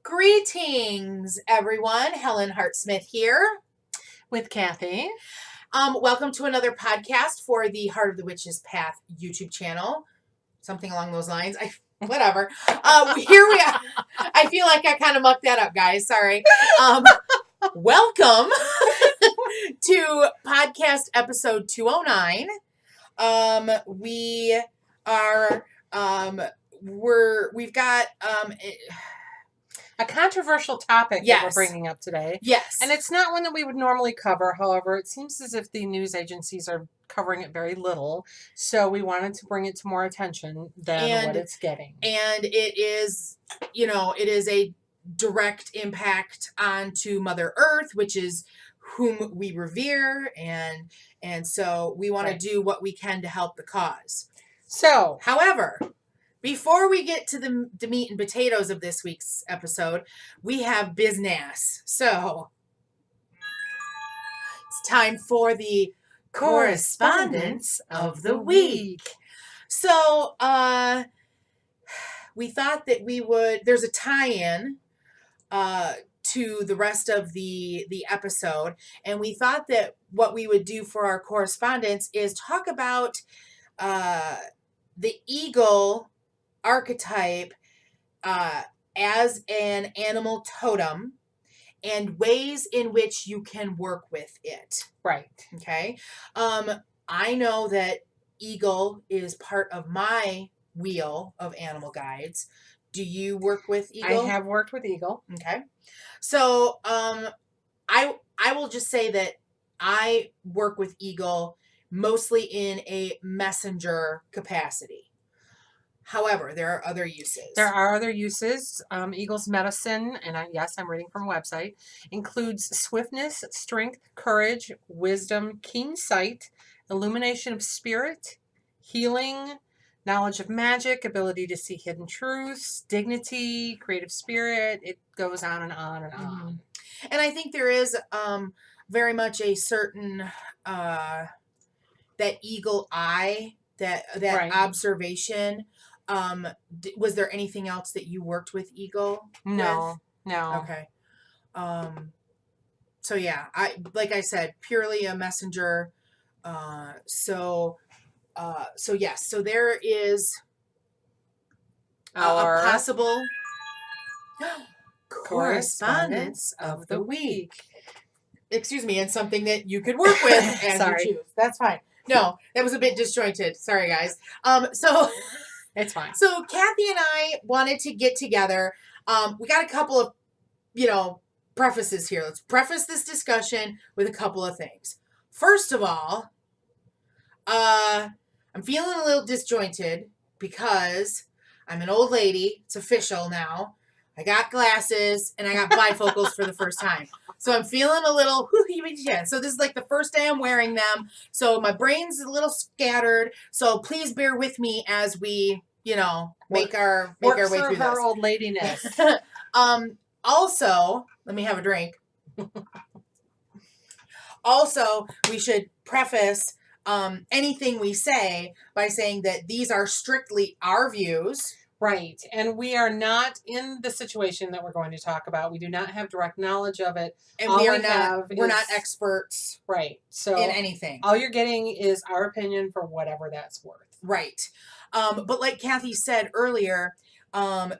Greetings, everyone. Helen Hart-Smith here. With Kathy. Welcome to another podcast for the Heart of the Witch's Path YouTube channel. Something along those lines. Whatever. Here we are. I feel like I kind of mucked that up, guys. Sorry. Welcome to podcast episode 209. We've got a controversial topic that we're bringing up today. Yes. And it's not one that we would normally cover. However, it seems as if the news agencies are covering it very little. So we wanted to bring it to more attention than what it's getting. And it is, it is a direct impact onto Mother Earth, which is whom we revere. And so we want to do what we can to help the cause. So, however, before we get to the meat and potatoes of this week's episode, we have business. So it's time for the correspondence of the week. So we thought that there's a tie-in to the rest of the episode, and we thought that what we would do for our correspondence is talk about the eagle archetype as an animal totem and ways in which you can work with it. Right. Okay. I know that eagle is part of my wheel of animal guides. Do you work with eagle? I have worked with eagle. Okay. So I will just say that I work with eagle mostly in a messenger capacity. However, there are other uses. There are other uses. Eagle's medicine, and I'm reading from a website, includes swiftness, strength, courage, wisdom, keen sight, illumination of spirit, healing, knowledge of magic, ability to see hidden truths, dignity, creative spirit. It goes on and on and on. And I think there is very much a certain that eagle eye, that observation. Was there anything else that you worked with eagle? No. Okay. So yeah, like I said, purely a messenger. So yes, so there is a possible correspondence of the week. Excuse me, and something that you could work with as you choose. That's fine. No, that was a bit disjointed. Sorry, guys. So it's fine. So Kathy and I wanted to get together. We got a couple of, prefaces here. Let's preface this discussion with a couple of things. First of all, I'm feeling a little disjointed because I'm an old lady. It's official now. I got glasses and I got bifocals for the first time. So I'm feeling a little, so this is like the first day I'm wearing them. So my brain's a little scattered. So please bear with me as we, make our way through this. Her old ladiness. Also, let me have a drink. Also, we should preface anything we say by saying that these are strictly our views. Right. And we are not in the situation that we're going to talk about. We do not have direct knowledge of it. And we're not experts. Right. So in anything. All you're getting is our opinion for whatever that's worth. Right. But like Kathy said earlier,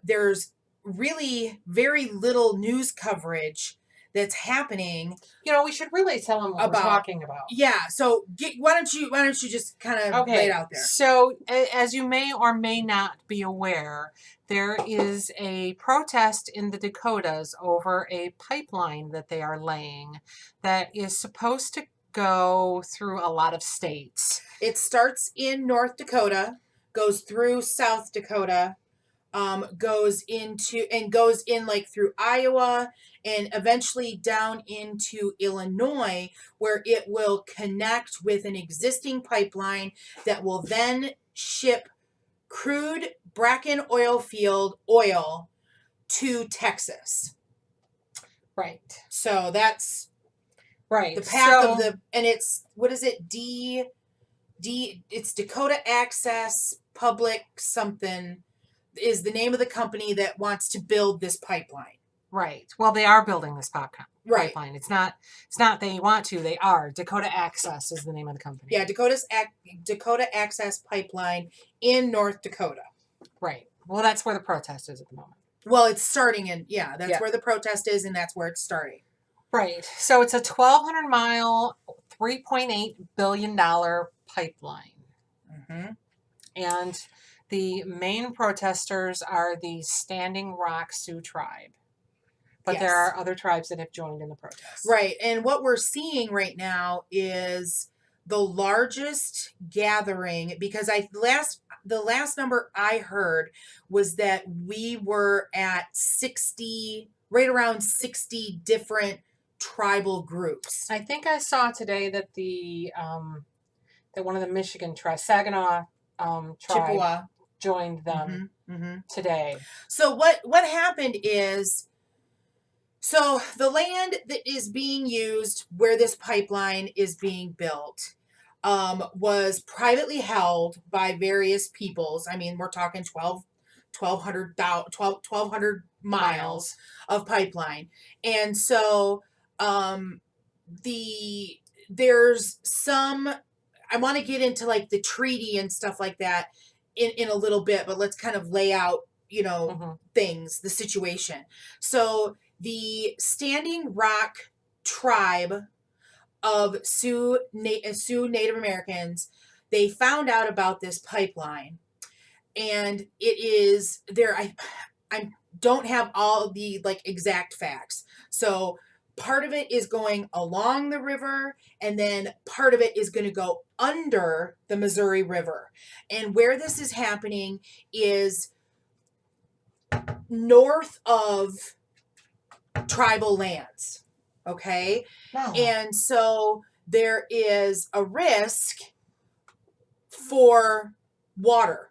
there's really very little news coverage that's happening. We should really tell them what we're talking about. Yeah. So why don't you just kind of lay it out there? So as you may or may not be aware, there is a protest in the Dakotas over a pipeline that they are laying that is supposed to go through a lot of states. It starts in North Dakota, goes through South Dakota, goes in like through Iowa and eventually down into Illinois, where it will connect with an existing pipeline that will then ship crude Bracken oil field oil to Texas. Right. So that's right. The path of and it's, what is it? It's Dakota Access Public something is the name of the company that wants to build this pipeline. Right. Well, they are building this Right. pipeline. It's not they want to, they are. Dakota Access is the name of the company. Yeah, Dakota Access Pipeline in North Dakota. Right. Well, that's where the protest is at the moment. Well, it's starting in, yeah, that's Yeah. where the protest is, and that's where it's starting. Right. So it's a 1,200 mile, $3.8 billion pipeline. Mm-hmm. And the main protesters are the Standing Rock Sioux tribe. But there Yes. are other tribes that have joined in the protest. Right. And what we're seeing right now is the largest gathering, because the last number I heard was that we were at 60, right around 60 different tribal groups. I think I saw today that that one of the Michigan tribes, Saginaw tribe, Chippewa joined them today. So what happened is, so the land that is being used where this pipeline is being built was privately held by various peoples. I mean, we're talking 1,200 miles of pipeline. And so there's some, I want to get into like the treaty and stuff like that in a little bit, but let's kind of lay out, things, the situation. So the Standing Rock tribe of Sioux Native Americans, they found out about this pipeline, and it is there. I don't have all the like exact facts. So part of it is going along the river, and then part of it is going to go under the Missouri River. And where this is happening is north of tribal lands. Okay. Wow. And so there is a risk for water,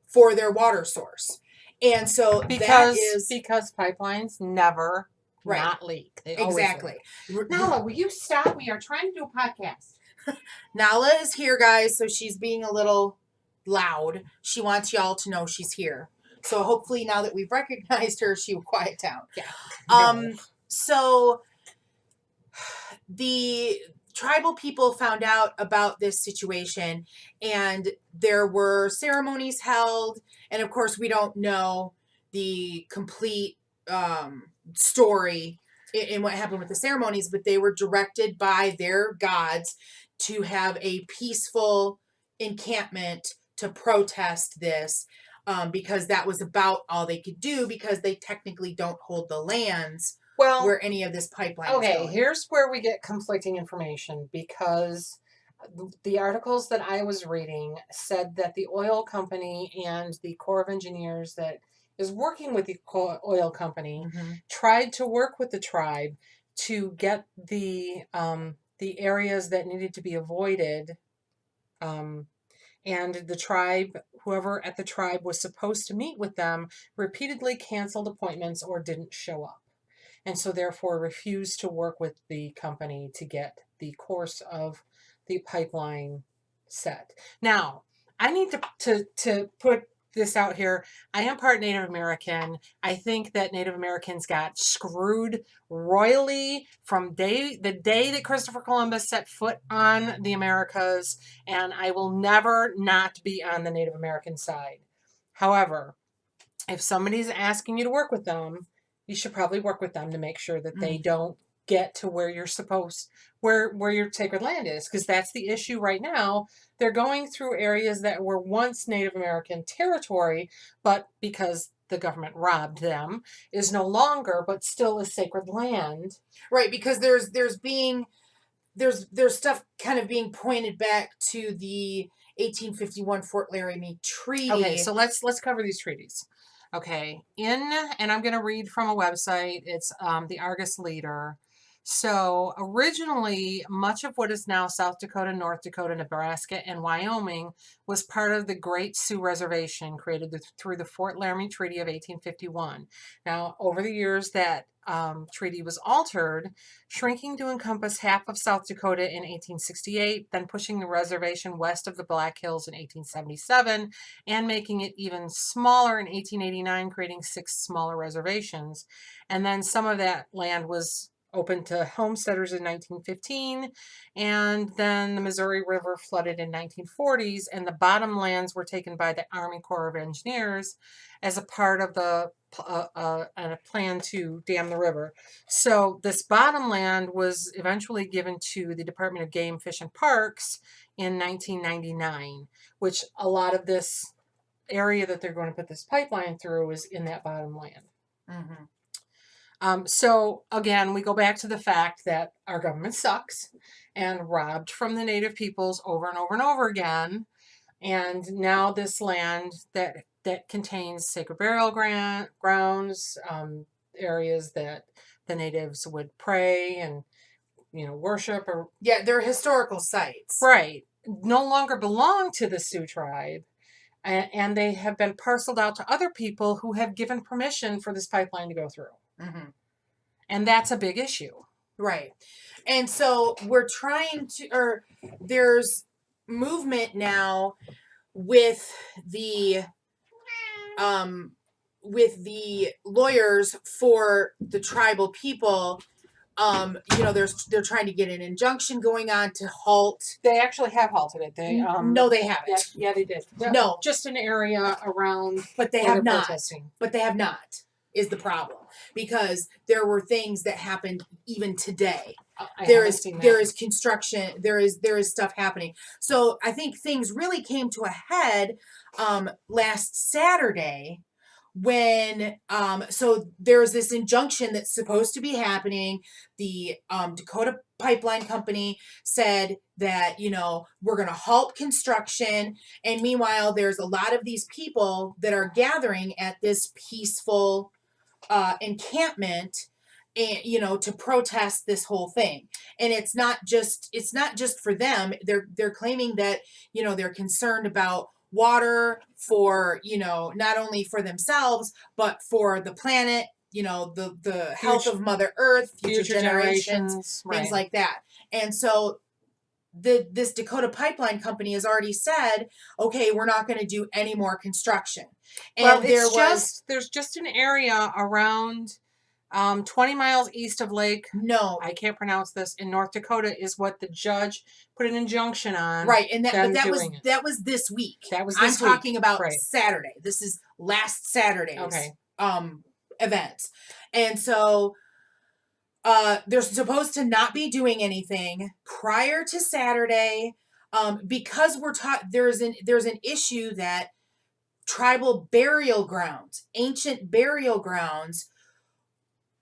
for their water source. And so because because pipelines never not leak. They exactly. Nala, will you stop? We are trying to do a podcast. Nala is here, guys, so she's being a little loud. She wants y'all to know she's here. So hopefully now that we've recognized her, she will quiet down. Yeah. So the tribal people found out about this situation, and there were ceremonies held, and of course we don't know the complete story in what happened with the ceremonies, but they were directed by their gods to have a peaceful encampment to protest this, because that was about all they could do, because they technically don't hold the lands where any of this pipeline is going. Here's where we get conflicting information, because the articles that I was reading said that the oil company and the Corps of Engineers that is working with the oil company tried to work with the tribe to get the areas that needed to be avoided, and the tribe, whoever at the tribe was supposed to meet with them, repeatedly canceled appointments or didn't show up, and so therefore refused to work with the company to get the course of the pipeline set. Now, I need to put this out here. I am part Native American. I think that Native Americans got screwed royally from the day that Christopher Columbus set foot on the Americas, and I will never not be on the Native American side. However, if somebody's asking you to work with them, you should probably work with them to make sure that they don't get to where you're supposed, where your sacred land is, because that's the issue right now. They're going through areas that were once Native American territory, but because the government robbed them, is no longer, but still is sacred land. Right, because there's stuff kind of being pointed back to the 1851 Fort Laramie Treaty. Okay, so let's cover these treaties. Okay, and I'm going to read from a website. It's the Argus Leader. So originally, much of what is now South Dakota, North Dakota, Nebraska, and Wyoming was part of the Great Sioux Reservation created through the Fort Laramie Treaty of 1851. Now, over the years, that treaty was altered, shrinking to encompass half of South Dakota in 1868, then pushing the reservation west of the Black Hills in 1877, and making it even smaller in 1889, creating 6 smaller reservations. And then some of that land was opened to homesteaders in 1915, and then the Missouri River flooded in 1940s, and the bottom lands were taken by the Army Corps of Engineers as a part of the a plan to dam the river. So this bottom land was eventually given to the Department of Game, Fish, and Parks in 1999, which a lot of this area that they're going to put this pipeline through is in that bottom land. Mm-hmm. So again, we go back to the fact that our government sucks and robbed from the native peoples over and over and over again. And now this land that contains sacred burial grounds, areas that the natives would pray and, worship, or they're historical sites, right, no longer belong to the Sioux tribe. And they have been parceled out to other people who have given permission for this pipeline to go through. Mm-hmm. And that's a big issue. Right. And so we're there's movement now with the lawyers for the tribal people. They're trying to get an injunction going on to halt. They actually have halted it. No, they haven't. Yeah, they did. No, just an area around. But they have not. Protesting. But they have not. Is the problem, because there were things that happened even today. There is construction. There is stuff happening. So I think things really came to a head last Saturday when so there's this injunction that's supposed to be happening. The Dakota Pipeline Company said that we're going to halt construction, and meanwhile there's a lot of these people that are gathering at this peaceful encampment, and to protest this whole thing. And it's not just for them. They're claiming that they're concerned about water for not only for themselves but for the planet, the health of Mother Earth, future generations, things like that. And so this Dakota Pipeline Company has already said, okay, we're not going to do any more construction. And there's just an area around 20 miles east of Lake. No, I can't pronounce this. In North Dakota is what the judge put an injunction on. Right, and that was this week. That was I'm talking about Saturday. This is last Saturday's event, and so they're supposed to not be doing anything prior to Saturday, because there's an issue that tribal burial grounds, ancient burial grounds,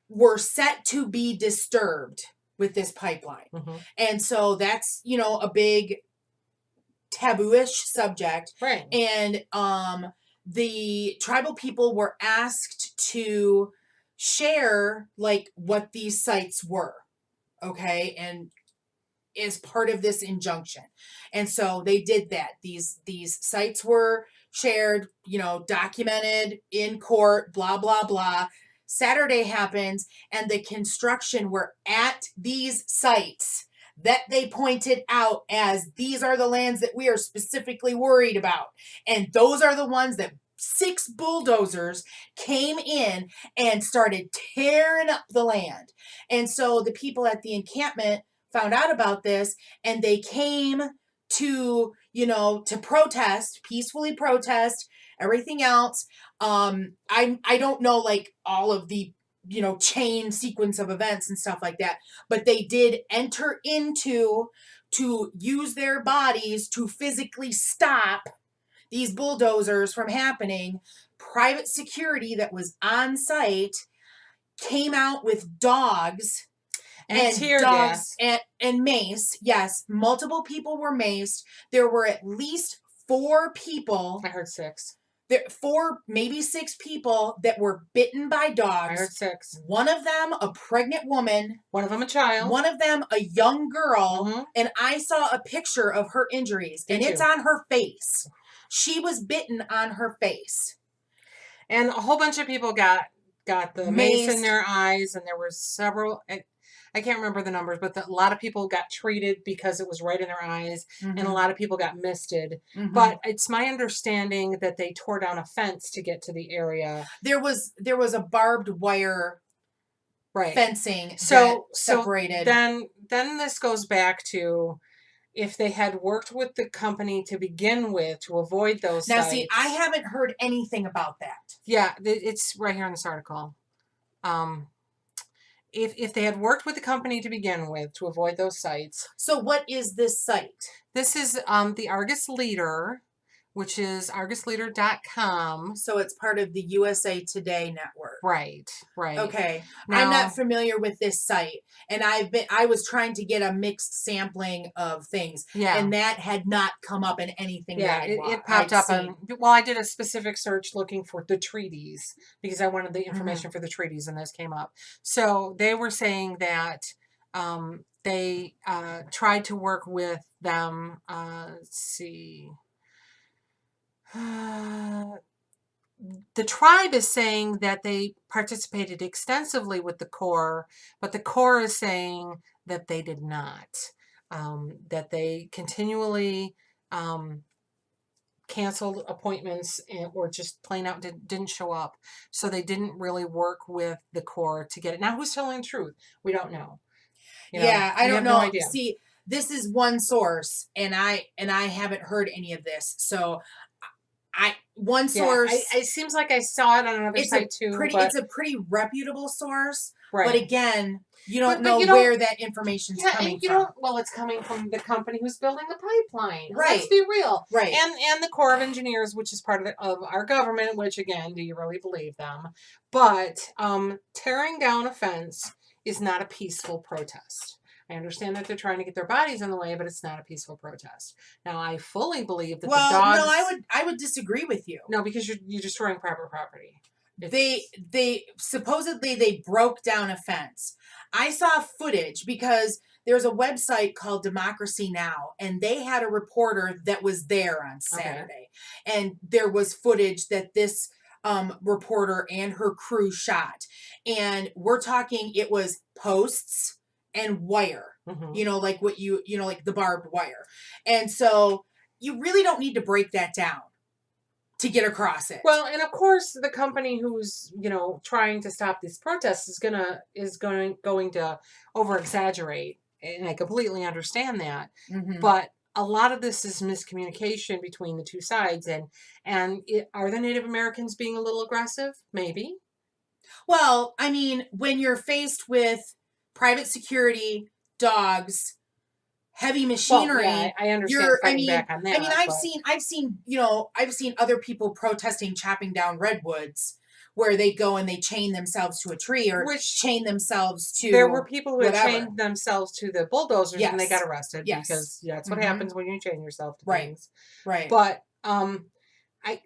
were set to be disturbed with this pipeline. Mm-hmm. And so that's, a big taboo-ish subject. Right. And the tribal people were asked to share what these sites were. Okay. And as part of this injunction. And so they did that. These sites were shared, documented in court, blah, blah, blah. Saturday happens, and the construction were at these sites that they pointed out as these are the lands that we are specifically worried about. And those are the ones that 6 bulldozers came in and started tearing up the land. And so the people at the encampment found out about this, and they came to, to protest, peacefully protest, everything else. I don't know all of the chain sequence of events and stuff like that, but they did enter into to use their bodies to physically stop these bulldozers from happening. Private security that was on site came out with dogs and tear gas and mace. Yes, multiple people were maced. There were at least 4 people. I heard 6. 4, maybe 6 people that were bitten by dogs. I heard 6. One of them a pregnant woman. One of them a child. One of them a young girl. Mm-hmm. And I saw a picture of her injuries, and it's on her face. She was bitten on her face. And a whole bunch of people got got the mace in Maced. their eyes, and there were several. I can't remember the numbers, but a lot of people got treated because it was right in their eyes, and a lot of people got misted. But it's my understanding that they tore down a fence to get to the area. There was a barbed wire Right. fencing So that separated. then this goes back to if they had worked with the company to begin with to avoid those Now, sites. see, I haven't heard anything about that. Yeah, it's right here in this article. If they had worked with the company to begin with to avoid those sites. So what is this site? This is the Argus Leader, which is argusleader.com. So it's part of the USA Today network. Right. Okay. Now, I'm not familiar with this site, and I was trying to get a mixed sampling of things, and that had not come up in anything that it popped up on, well, I did a specific search looking for the treaties because I wanted the information for the treaties, and this came up. So they were saying that they tried to work with them. Let's see. The tribe is saying that they participated extensively with the Corps, but the Corps is saying that they did not. That they continually canceled appointments or just plain out didn't show up. So they didn't really work with the Corps to get it. Now, who's telling the truth? We don't know. I don't know. No idea. See, this is one source, and I haven't heard any of this. So one source. It seems like I saw it on another site too. It's a pretty reputable source. Right. But again, you don't know where that information's coming from. Well, it's coming from the company who's building the pipeline. Right. Let's be real. Right. And the Corps of Engineers, which is part of our government, which again, do you really believe them? But tearing down a fence is not a peaceful protest. I understand that they're trying to get their bodies in the way, but it's not a peaceful protest. Now, I fully believe that the dogs... no, I would disagree with you. No, because you're destroying private property. They supposedly they broke down a fence. I saw footage because there's a website called Democracy Now, and they had a reporter that was there on Saturday, and there was footage that this reporter and her crew shot, and we're talking it was posts and wire, like what like the barbed wire, and so you really don't need to break that down to get across it. Well, and of course, the company who's trying to stop these protests is going to over exaggerate, and I completely understand that. But a lot of this is miscommunication between the two sides, and are the Native Americans being a little aggressive? Maybe. Well, I mean, when you're faced with private security, dogs, heavy machinery. Well, yeah, I understand fighting back on that. I mean, I've seen other people protesting chopping down redwoods, where they go and they chain themselves to a tree or chain themselves to. There were people who had chained themselves to the bulldozers and they got arrested because that's what happens when you chain yourself to things. Right. But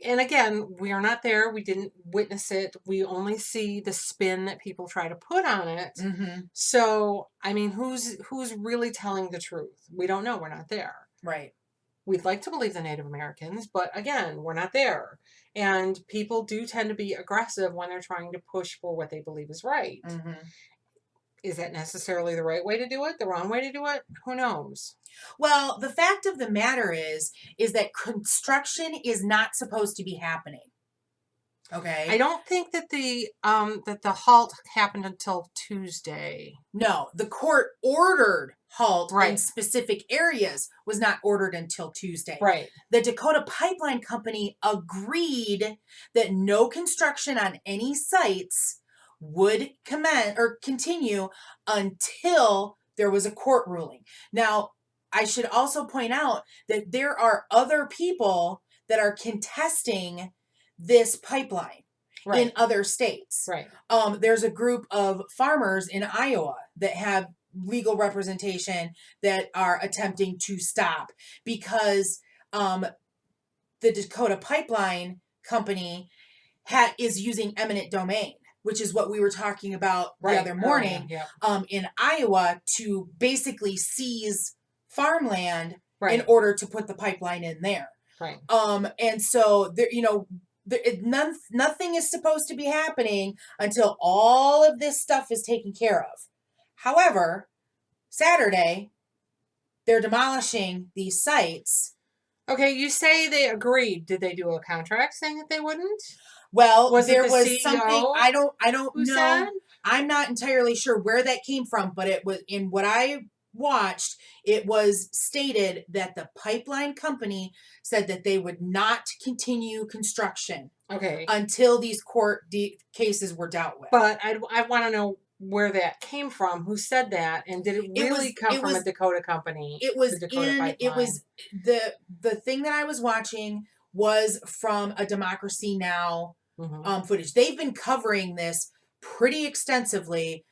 and again, we are not there. We didn't witness it. We only see the spin that people try to put on it. So, I mean, who's really telling the truth? We don't know. We're not there. Right. We'd like to believe the Native Americans, but again, we're not there. And people do tend to be aggressive when they're trying to push for what they believe is right. Is that necessarily the right way to do it? The wrong way to do it? Who knows? Well, the fact of the matter is that construction is not supposed to be happening. Okay. I don't think that the halt happened until Tuesday. No, the court ordered halt in specific areas was not ordered until Tuesday. Right. The Dakota Pipeline Company agreed that no construction on any sites would commence or continue until there was a court ruling. Now, I should also point out that there are other people that are contesting this pipeline in other states. Right. There's a group of farmers in Iowa that have legal representation that are attempting to stop because the Dakota Pipeline Company is using eminent domain, which is what we were talking about the other morning, in Iowa, to basically seize farmland in order to put the pipeline in there. Right. And so there, nothing is supposed to be happening until all of this stuff is taken care of. However, Saturday, they're demolishing these sites. Okay, you say they agreed. Did they do a contract saying that they wouldn't? Well, Was it there the was something, CEO I don't who know. said? I'm not entirely sure where that came from, but it was in what I watched, it was stated that the pipeline company said that they would not continue construction Okay, until these court cases were dealt with. but I want to know where that came from. Who said that? And did it really come from a Dakota company? It The was Dakota Pipeline. the thing that I was watching was from a Democracy Now! Mhm. Footage. They've been covering this pretty extensively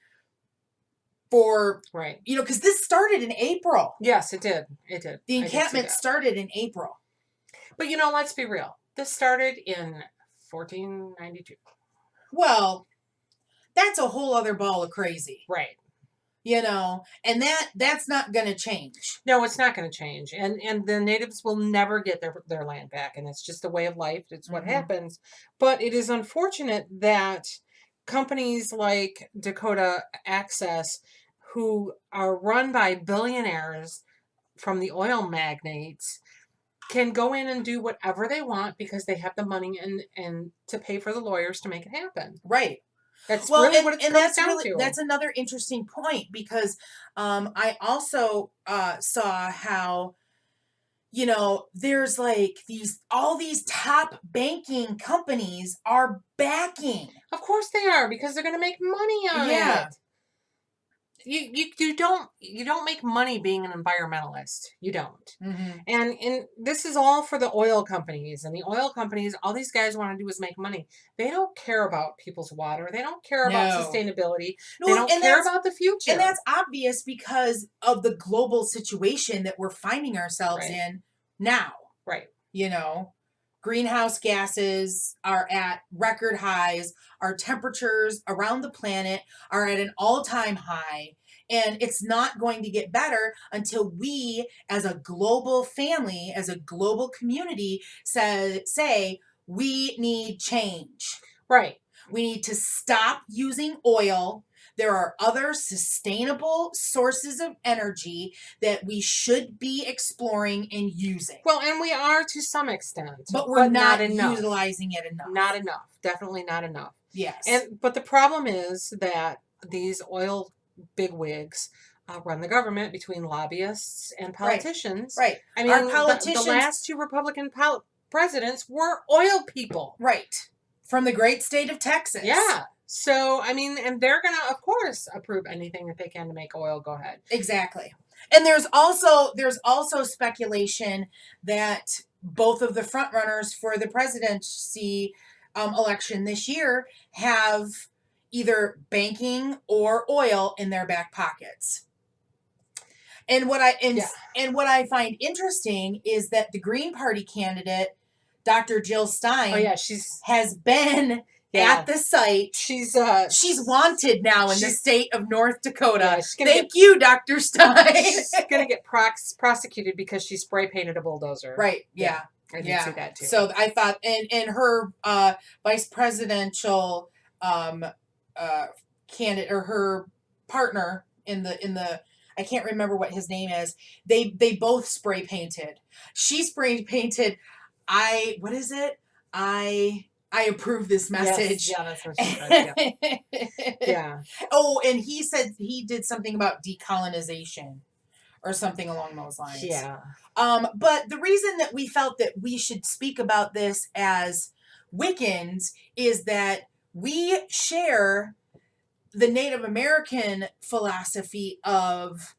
for, Right. because this started in April. Yes, it did. It did. The I did see encampment that. started in April. But let's be real. This started in 1492. Well, that's a whole other ball of crazy. Right. And that's not going to change. No, it's not going to change. And the natives will never get their land back. And it's just a way of life. It's what happens. But it is unfortunate that companies like Dakota Access, who are run by billionaires from the oil magnates, can go in and do whatever they want because they have the money and to pay for the lawyers to make it happen. Right. That's really what it comes down to. That's another interesting point because I also saw how, there's like all these top banking companies are backing. Of course they are, because they're going to make money on it. You don't make money being an environmentalist. You don't. Mm-hmm. And this is all for the oil companies. And the oil companies, all these guys want to do is make money. They don't care about people's water. They don't care about sustainability. They don't care about the future. And that's obvious because of the global situation that we're finding ourselves in now. Right. Greenhouse gases are at record highs. Our temperatures around the planet are at an all-time high. And it's not going to get better until we, as a global family, as a global community, say we need change. Right. We need to stop using oil. There are other sustainable sources of energy that we should be exploring and using. Well, and we are to some extent. But we're not enough. utilizing it enough. Not enough. Definitely not enough. Yes. But the problem is that these oil bigwigs run the government between lobbyists and politicians. Right. I mean, our politicians, the last two Republican presidents were oil people. Right. From the great state of Texas. Yeah. So, I mean, and they're going to, of course, approve anything that they can to make oil go ahead. Exactly. And there's also speculation that both of the frontrunners for the presidency election this year have either banking or oil in their back pockets. And what I find interesting is that the Green Party candidate, Dr. Jill Stein, has been at the site. She's wanted now in the state of North Dakota. Thank you, Dr. Stein. She's going to get prosecuted because she spray painted a bulldozer. Right. Yeah. I did see that too. So I thought, and her vice presidential candidate, or her partner in the I can't remember what his name is. They both spray painted. She spray painted. I approve this message. Yes. Yeah, that's what she said. Yeah. Oh, and he said he did something about decolonization or something along those lines. Yeah. But the reason that we felt that we should speak about this as Wiccans is that we share the Native American philosophy of,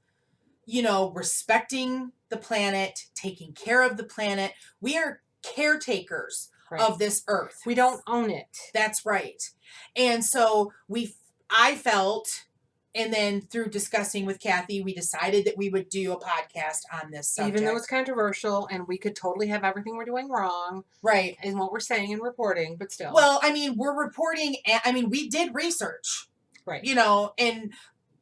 respecting the planet, taking care of the planet. We are caretakers of this earth. We don't own it. That's right. And so I felt, and then through discussing with Kathy, we decided that we would do a podcast on this subject. Even though it's controversial and we could totally have everything we're doing wrong. Right. In what we're saying and reporting, but still. Well, I mean, we're reporting, we did research. Right. And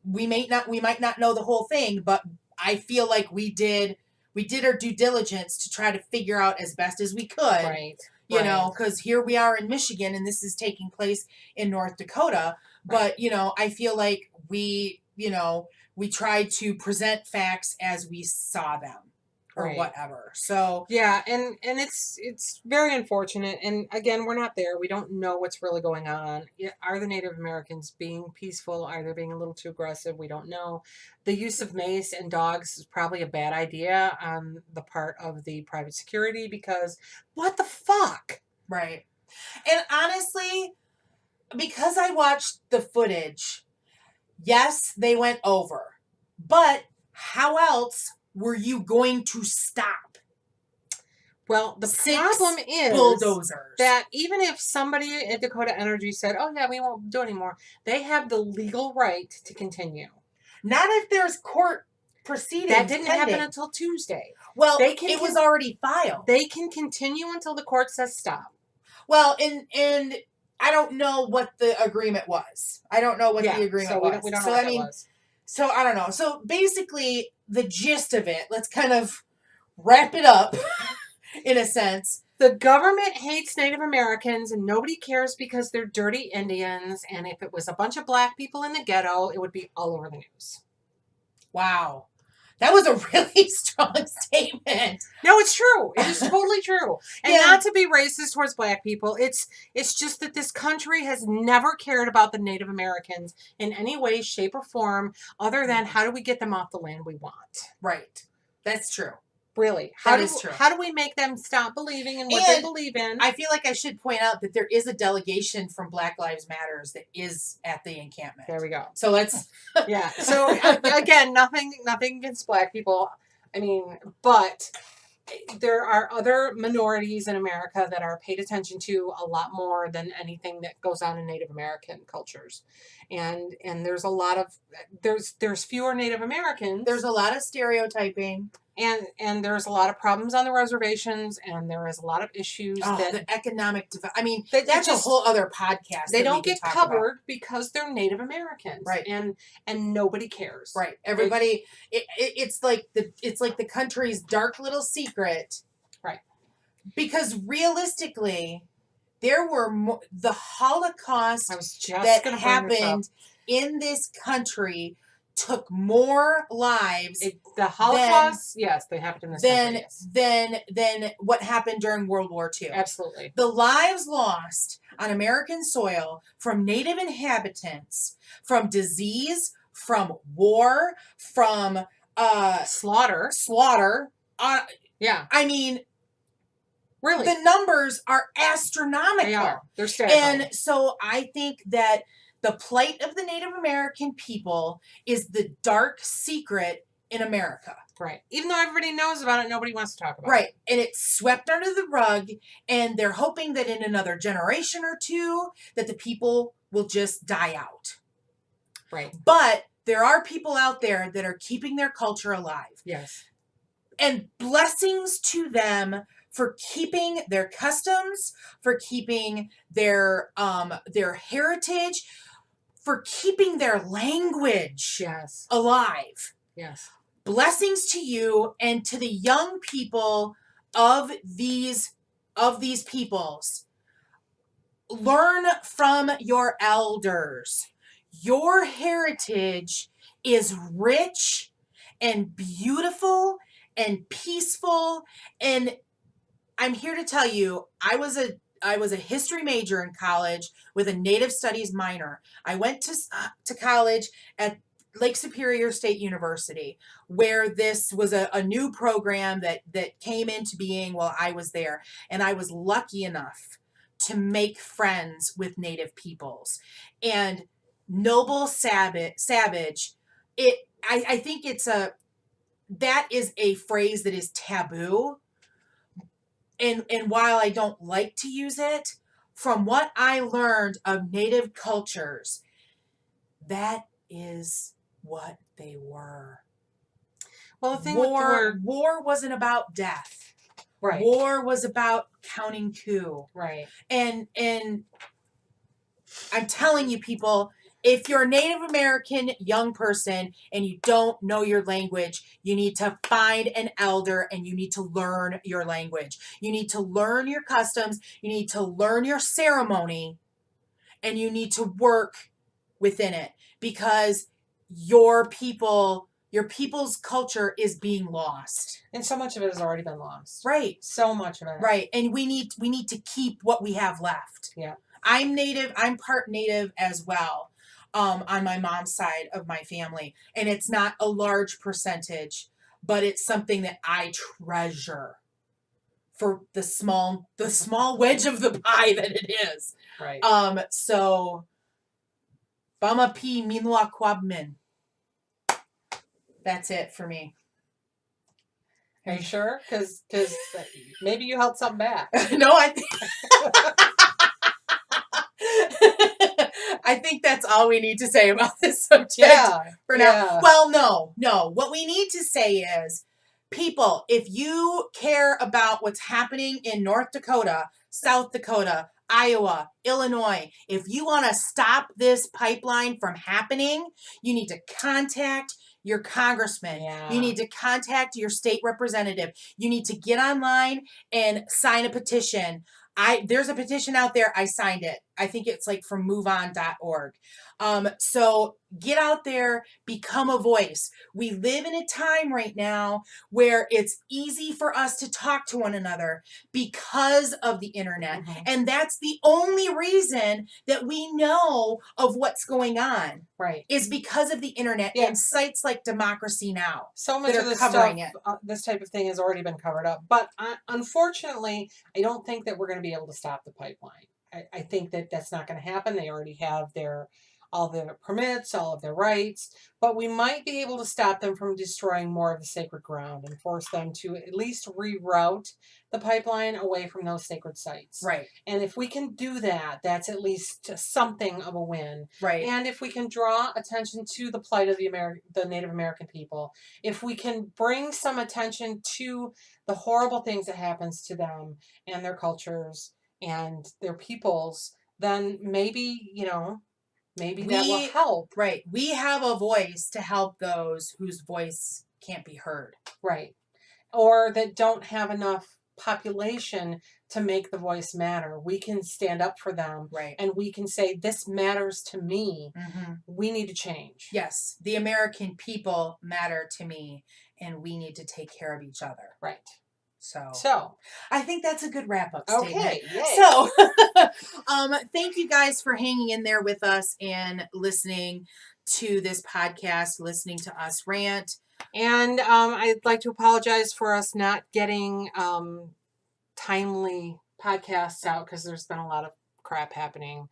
we might not know the whole thing, but I feel like we did our due diligence to try to figure out as best as we could. Right. you know, because here we are in Michigan and this is taking place in North Dakota. But, you know, I feel like we try to present facts as we saw them or whatever. So yeah, and it's very unfortunate. And again, we're not there. We don't know what's really going on. Are the Native Americans being peaceful? Are they being a little too aggressive? We don't know. The use of mace and dogs is probably a bad idea on the part of the private security, because what the fuck? Right. And honestly, because I watched the footage, yes, they went over. But how else were you going to stop? Well, the problem is bulldozers. That even if somebody at Dakota Energy said, oh, yeah, we won't do it anymore, they have the legal right to continue. Not if there's court proceedings. That didn't happen until Tuesday. Well, it was already filed. They can continue until the court says stop. Well, and I don't know what the agreement was. I don't know what the agreement was. We don't know what that was. So I don't know. So basically, the gist of it, let's kind of wrap it up in a sense. The government hates Native Americans and nobody cares because they're dirty Indians. And if it was a bunch of black people in the ghetto, it would be all over the news. Wow. That was a really strong statement. No, it's true. It is totally true. And not to be racist towards black people. It's just that this country has never cared about the Native Americans in any way, shape, or form other than how do we get them off the land we want. Right. That's true. Really. How do we make them stop believing in what they believe in? I feel like I should point out that there is a delegation from Black Lives Matters that is at the encampment. There we go. So let's... Yeah. So, again, nothing against black people. I mean, but there are other minorities in America that are paid attention to a lot more than anything that goes on in Native American cultures. And there's a lot of... There's fewer Native Americans. There's a lot of stereotyping. And there's a lot of problems on the reservations, and there is a lot of issues that the economic I mean, that's a whole other podcast. They don't get covered because they're Native Americans, right? And nobody cares, right? Everybody, it's like the country's dark little secret, right? Because realistically, there were the Holocaust that happened in this country took more lives. The Holocaust, yes, they happened in this country. Yes. Than what happened during World War II. Absolutely. The lives lost on American soil from Native inhabitants, from disease, from war, from slaughter. Yeah. I mean, really, the numbers are astronomical. They are. They're staggering. And so I think that the plight of the Native American people is the dark secret in America. Right. Even though everybody knows about it, nobody wants to talk about it. Right. And it's swept under the rug, and they're hoping that in another generation or two that the people will just die out. Right. But there are people out there that are keeping their culture alive. Yes. And blessings to them for keeping their customs, for keeping their heritage, for keeping their language alive. Yes. Blessings to you and to the young people of these peoples. Learn from your elders. Your heritage is rich and beautiful and peaceful. And I'm here to tell you, I was a history major in college with a Native Studies minor. I went to college at Lake Superior State University, where this was a new program that came into being while I was there. And I was lucky enough to make friends with Native peoples. And Noble Savage, I think that is a phrase that is taboo. And while I don't like to use it, from what I learned of Native cultures, that is what they were. Well, the thing war wasn't about death. Right. War was about counting coup. Right. And I'm telling you, people, if you're a Native American young person and you don't know your language, you need to find an elder and you need to learn your language. You need to learn your customs. You need to learn your ceremony, and you need to work within it, because your people's culture is being lost. And so much of it has already been lost. Right. So much of it. Right. And we need to keep what we have left. Yeah. I'm part Native as well, on my mom's side of my family. And it's not a large percentage, but it's something that I treasure for the small wedge of the pie that it is. Right. So Bama P Minwa Kwabmin. That's it for me. Are you sure? Because maybe you held something back. No, I think that's all we need to say about this subject for now. Yeah. Well, no. What we need to say is, people, if you care about what's happening in North Dakota, South Dakota, Iowa, Illinois, if you want to stop this pipeline from happening, you need to contact your congressman. Yeah. You need to contact your state representative. You need to get online and sign a petition. There's a petition out there. I signed it. I think it's like from moveon.org. So get out there, become a voice. We live in a time right now where it's easy for us to talk to one another because of the internet. Mm-hmm. And that's the only reason that we know of what's going on. Right. Is because of the internet and sites like Democracy Now! So much of this stuff, this type of thing has already been covered up. But unfortunately, I don't think that we're going to be able to stop the pipeline. I think that that's not going to happen. They already have all their permits, all of their rights, but we might be able to stop them from destroying more of the sacred ground and force them to at least reroute the pipeline away from those sacred sites. Right. And if we can do that, that's at least something of a win. Right. And if we can draw attention to the plight of the Native American people, if we can bring some attention to the horrible things that happens to them and their cultures and their peoples, then maybe, maybe that will help. Right. We have a voice to help those whose voice can't be heard. Right. Or that don't have enough population to make the voice matter. We can stand up for them. Right. And we can say, this matters to me. Mm-hmm. We need to change. Yes. The American people matter to me, and we need to take care of each other. Right. So I think that's a good wrap-up statement. Okay, yay. So thank you guys for hanging in there with us and listening to this podcast, listening to us rant. And I'd like to apologize for us not getting timely podcasts out, because there's been a lot of crap happening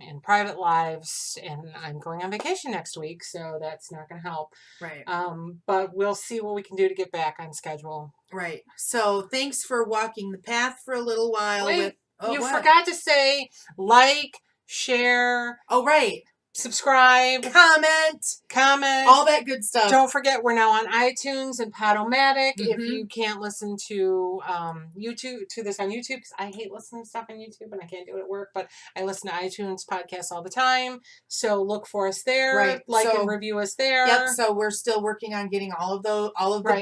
in private lives, and I'm going on vacation next week, so that's not going to help. Right. But we'll see what we can do to get back on schedule. Right. So thanks for walking the path for a little while. Wait, you forgot to say like, share. Oh, right. Subscribe, comment, all that good stuff. Don't forget, we're now on iTunes and PodOmatic. Mm-hmm. If you can't listen to YouTube, to this on YouTube, because I hate listening to stuff on YouTube and I can't do it at work, but I listen to iTunes podcasts all the time. So look for us there, right. And review us there. Yep. So we're still working on getting all of the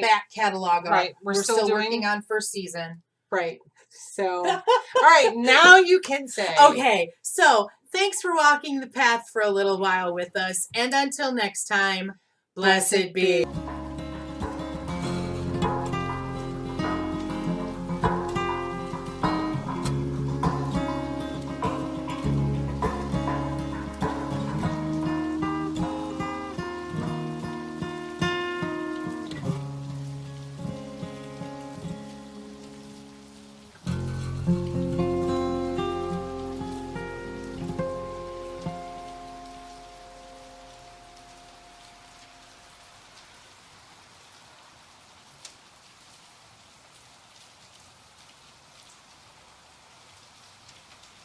back catalog up. Right. We're still working on first season. Right. So, all right, now you can say. Okay. So, thanks for walking the path for a little while with us. And until next time, blessed be.